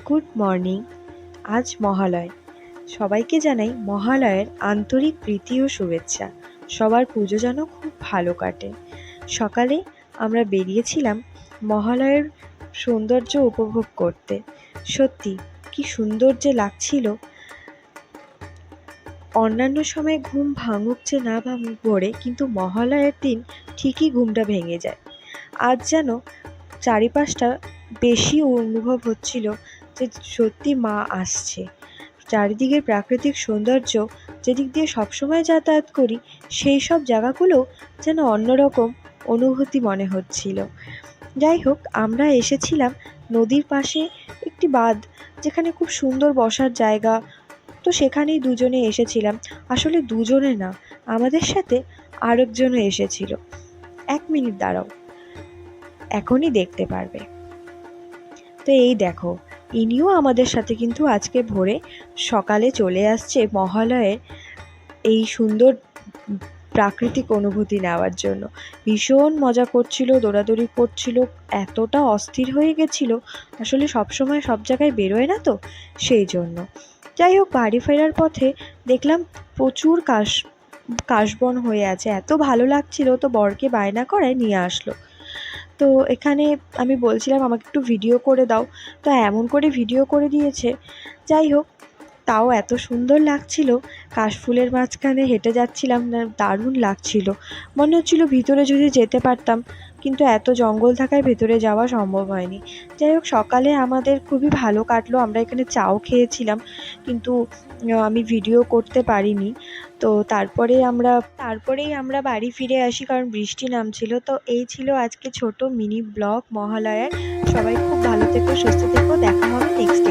Good morning. আজ মহালয়। সবাইকে জানাই মহালয়ের আন্তরিক প্রীতি ও শুভেচ্ছা। সবার পুজো যেন খুব ভালো কাটে। সকালে আমরা বেরিয়েছিলাম মহালয়ের সৌন্দর্য উপভোগ করতে। সত্যি কি সুন্দর যে লাগছিল। অন্যান্য সময় ঘুম ভাঙুক যে না ভাঙুক ভোরে, কিন্তু মহালয়ের দিন ঠিকই ঘুমটা ভেঙে যায়। আজ যেন চারিপাশটা বেশি অনুভব হচ্ছিল যে সত্যি মা আসছে। চারিদিকের প্রাকৃতিক সৌন্দর্য, যেদিক দিয়ে সবসময় যাতায়াত করি, সেই সব জায়গাগুলো যেন অন্যরকম অনুভূতি মনে হচ্ছিল। যাই হোক, আমরা এসেছিলাম নদীর পাশে একটি বাঁধ, যেখানে খুব সুন্দর বসার জায়গা। তো সেখানেই দুজনে এসেছিলাম। আসলে দুজনে না, আমাদের সাথে আরেকজনও এসেছিল। 1 মিনিট দাঁড়াও, এখনই দেখতে পারবে। তো এই দেখো, ইনিও আমাদের সাথে কিন্তু আজকে ভোরে সকালে চলে আসছে মহালয়ের এই সুন্দর প্রাকৃতিক অনুভূতি নেওয়ার জন্য। ভীষণ মজা করছিল, দৌড়াদৌড়ি করছিল, এতটা অস্থির হয়ে গেছিল। আসলে সবসময় সব জায়গায় বেরোয় না তো, সেই জন্য। যাই হোক, বাড়ি ফেরার পথে দেখলাম প্রচুর কাশবন হয়ে আছে। এত ভালো লাগছিল, তো বরকে বায়না করায় নিয়ে আসলো। তো এখানে আমি বলছিলাম আমাকে একটু ভিডিও করে দাও, তো এমন করে ভিডিও করে দিয়েছে। যাই হোক, তাও এত সুন্দর লাগছিল। কাশফুলের মাঝখানে হেঁটে যাচ্ছিলাম, না দারুণ লাগছিল। মনে হচ্ছিল ভিতরে যদি যেতে পারতাম, কিন্তু এত জঙ্গল থাকায় ভেতরে যাওয়া সম্ভব হয়নি। যাই হোক, সকালে আমাদের খুবই ভালো কাটলো। আমরা এখানে চাও খেয়েছিলাম, কিন্তু আমি ভিডিও করতে পারিনি। তো তারপরেই আমরা বাড়ি ফিরে আসি, কারণ বৃষ্টি নামছিল। তো এই ছিল আজকে ছোট মিনি ব্লগ মহালয়ার। সবাই খুব ভালো থেকো, সুস্থ থেকো। দেখা হবে নেক্সট